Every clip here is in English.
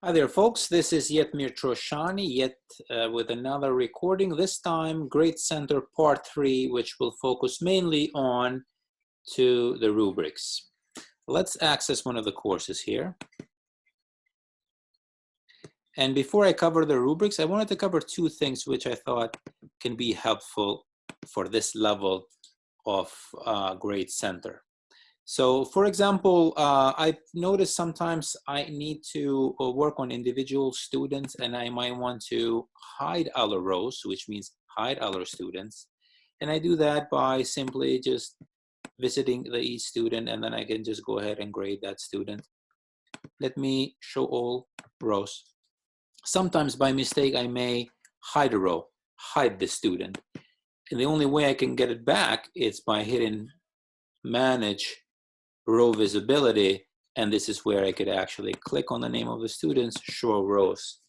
Hi there, folks. This is Jetmir Troshani, yet with another recording, this time Grade Center Part 3, which will focus mainly on the rubrics. Let's access one of the courses here. And before I cover the rubrics, I wanted to cover two things which I thought can be helpful for this level of Grade Center. So, for example, I've noticed sometimes I need to work on individual students, and I might want to hide other rows, which means hide other students. And I do that by simply just visiting each student, and then I can just go ahead and grade that student. Let me show all rows. Sometimes by mistake, I may hide a row, hide the student. And the only way I can get it back is by hitting Manage Row Visibility, and this is where I could actually click on the name of the students, show rows.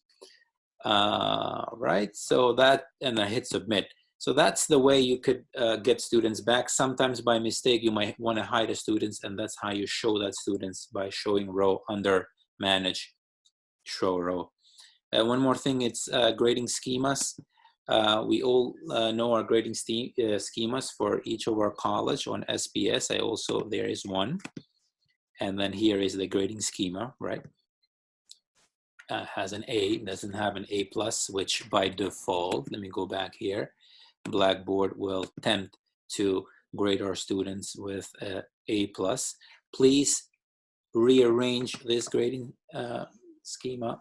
Right, so that, and I hit submit. So that's the way you could get students back. Sometimes by mistake, you might want to hide the students, and that's how you show that students, by showing row under Manage, Show Row. One more thing, it's grading schemas. We all know our grading schemas for each of our college on SBS. There is one. And then here is the grading schema, right? Has an A, doesn't have an A+, which by default, let me go back here, Blackboard will attempt to grade our students with A+. Please rearrange this grading schema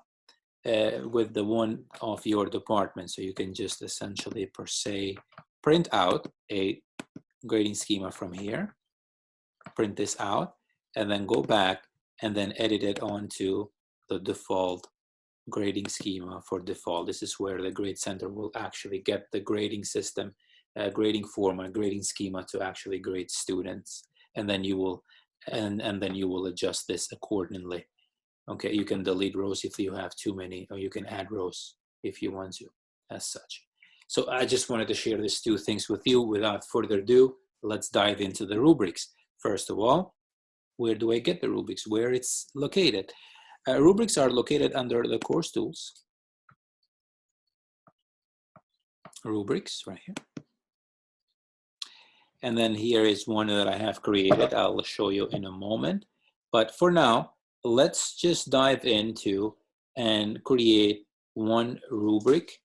with the one of your department. So you can just essentially per se print out a grading schema from here, print this out, and then go back and then edit it onto the default grading schema for default. This is where the Grade Center will actually get the grading system, grading format, grading schema to actually grade students. And then you will, and then you will adjust this accordingly. Okay, you can delete rows if you have too many, or you can add rows if you want to, as such. So I just wanted to share these two things with you. Without further ado, let's dive into the rubrics. First of all, where do I get the rubrics? Where it's located? Rubrics are located under the course tools. Rubrics right here. And then here is one that I have created. I'll show you in a moment. But for now, let's just dive into and create one rubric.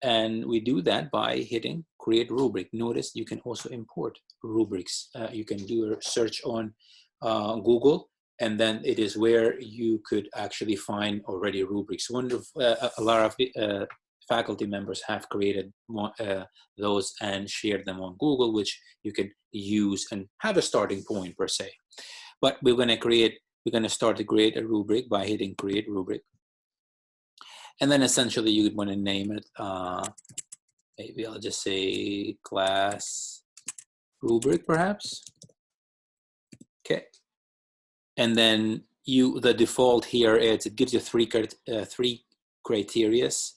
And we do that by hitting Create Rubric. Notice you can also import rubrics. You can do a search on Google, and then it is where you could actually find already rubrics. A lot of faculty members have created those and shared them on Google, which you can use and have a starting point per se. But we're going to start to create a rubric by hitting Create Rubric. And then essentially you would want to name it, maybe I'll just say class rubric perhaps. Okay. And then the default here is it gives you three criterias.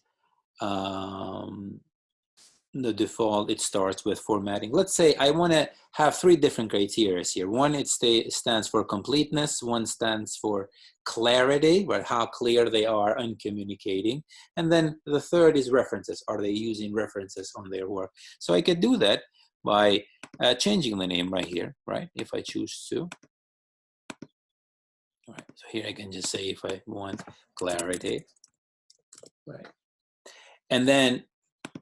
The default, it starts with formatting. Let's say I want to have three different criteria here. One, it stands for completeness. One stands for clarity, right? How clear they are in communicating. And then the third is references. Are they using references on their work? So I could do that by changing the name right here, right? If I choose to. All right, so here I can just say if I want clarity, right? And then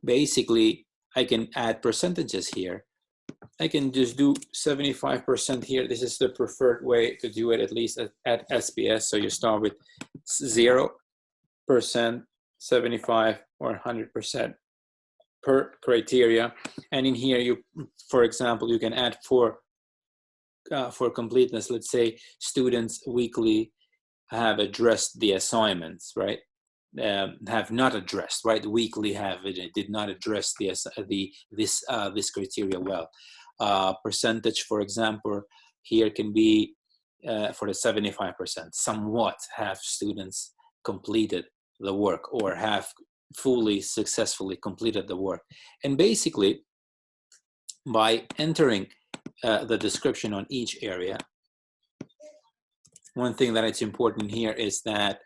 basically I can add percentages here. I can just do 75% here. This is the preferred way to do it, at least at SBS. So you start with 0%, 75, or 100% per criteria. And in here, you, for example, you can add for completeness. Let's say students weekly have addressed the assignments, right? Have not addressed, right? Weekly did not address this criteria well. Percentage, for example, here can be for the 75%. Somewhat have students completed the work or have fully successfully completed the work. And basically, by entering the description on each area, one thing that it's important here is that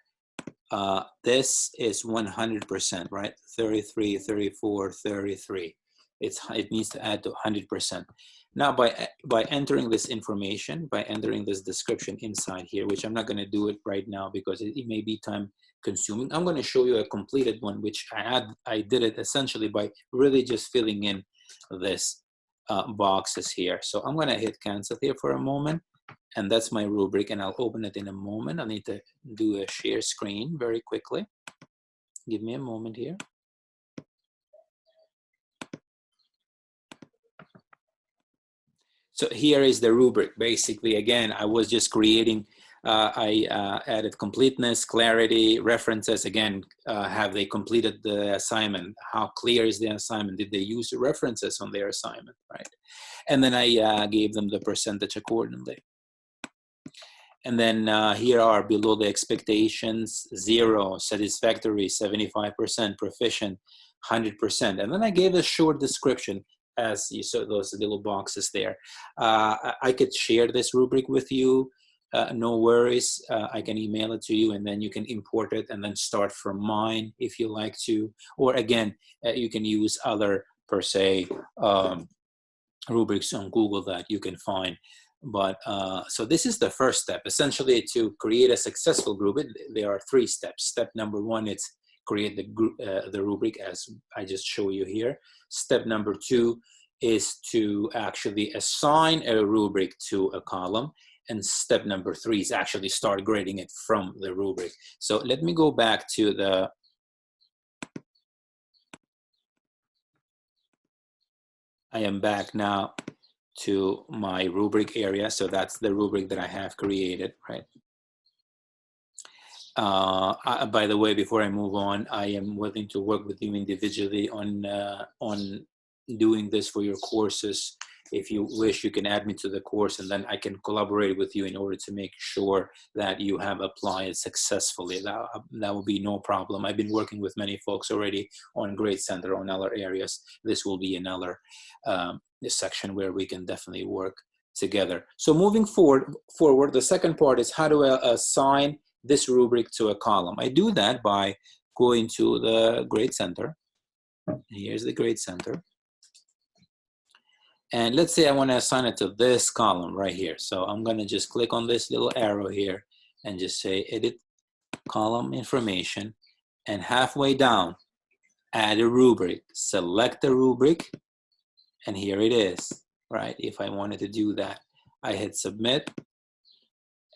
This is 100%, right? 33, 34, 33. It needs to add to 100%. Now, by entering this information, by entering this description inside here, which I'm not going to do it right now because it may be time consuming. I'm going to show you a completed one, which I did it essentially by really just filling in this boxes here. So I'm going to hit cancel here for a moment. And that's my rubric, and I'll open it in a moment. I need to do a share screen very quickly. Give me a moment here. So here is the rubric. Basically, again, I was just creating, I added completeness, clarity, references. Again, have they completed the assignment? How clear is the assignment? Did they use the references on their assignment, right? And then I gave them the percentage accordingly. And then here are below the expectations: 0, satisfactory, 75%, proficient, 100%. And then I gave a short description as you saw those little boxes there. I could share this rubric with you. No worries. I can email it to you, and then you can import it and then start from mine if you like to. Or again, you can use other per se rubrics on Google that you can find. But so this is the first step. Essentially, to create a successful group, there are 3 steps. Step number 1 is create the rubric as I just show you here. Step number 2 is to actually assign a rubric to a column. And step number 3 is actually start grading it from the rubric. So let me go back to the I am back now to my rubric area. So that's the rubric that I have created, right? By the way, before I move on, I am willing to work with you individually on doing this for your courses. If you wish, you can add me to the course, and then I can collaborate with you in order to make sure that you have applied successfully. That will be no problem. I've been working with many folks already on Grade Center, on other areas. This will be another section where we can definitely work together. So moving forward, the second part is how do I assign this rubric to a column. I do that by going to the Grade Center. Here's the Grade Center. And let's say I want to assign it to this column right here. So I'm going to just click on this little arrow here and just say edit column information. And halfway down, add a rubric. Select the rubric. And here it is, right? If I wanted to do that, I hit submit.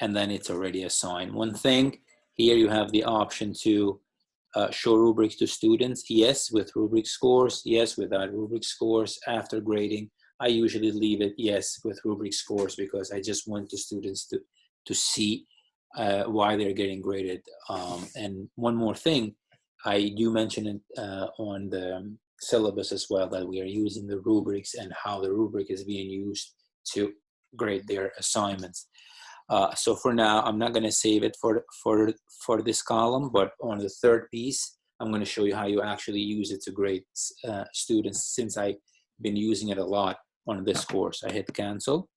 And then it's already assigned. One thing, here you have the option to show rubrics to students. Yes, with rubric scores. Yes, without rubric scores. After grading, I usually leave it yes with rubric scores because I just want the students to see why they're getting graded. And one more thing, I do mention it on the syllabus as well, that we are using the rubrics and how the rubric is being used to grade their assignments. So for now, I'm not going to save it for this column, but on the third piece, I'm going to show you how you actually use it to grade students, since I've been using it a lot on this course. I hit cancel.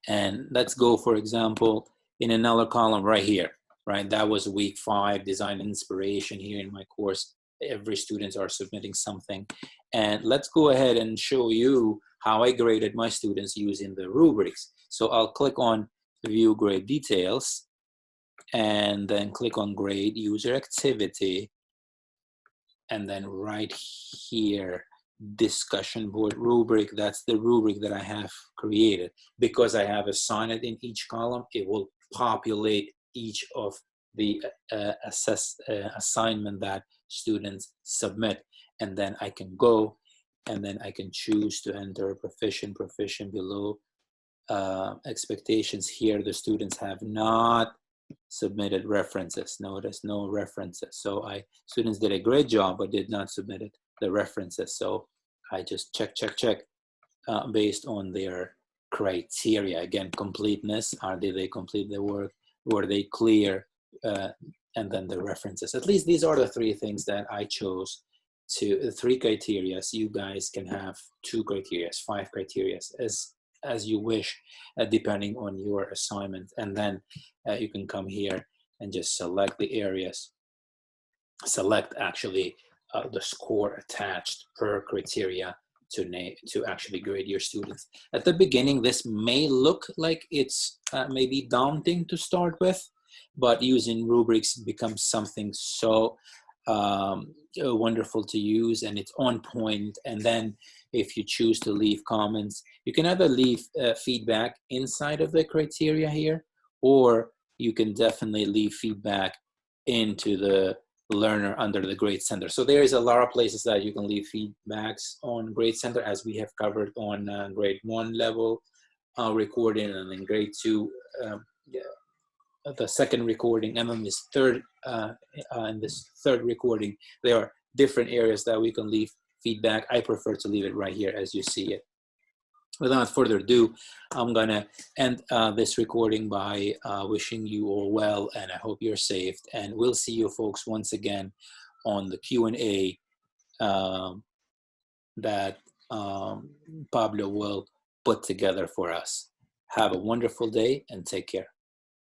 And let's go, for example, in another column right here, right? That was week 5, design inspiration here in my course. Every students are submitting something. And let's go ahead and show you how I graded my students using the rubrics. So I'll click on view grade details and then click on grade user activity. And then right here, discussion board rubric, that's the rubric that I have created. Because I have assigned it in each column, it will populate each of the assignment that students submit. And then I can go and then I can choose to enter proficient below expectations. Here the students have not submitted references. Notice no references. So students did a great job but did not submit the references. So I just check based on their criteria. Again, completeness, did they complete the work, were they clear, and then the references. At least these are the 3 things that I chose. 3 criteria. You guys can have 2 criteria, 5 criteria, as you wish, depending on your assignment. And then you can come here and just select the areas. Select actually the score attached per criteria to actually grade your students. At the beginning, this may look like it's maybe daunting to start with, but using rubrics becomes something so wonderful to use, and it's on point. And then if you choose to leave comments, you can either leave feedback inside of the criteria here, or you can definitely leave feedback into the learner under the grade center. So there is a lot of places that you can leave feedbacks on grade center, as we have covered on grade 1 level recording, and then grade 2 the second recording, and then this third recording. There are different areas that we can leave feedback. I prefer to leave it right here as you see it. Without further ado, I'm gonna end this recording by wishing you all well, and I hope you're safe. And we'll see you folks once again on the Q&A that Pablo will put together for us. Have a wonderful day and take care.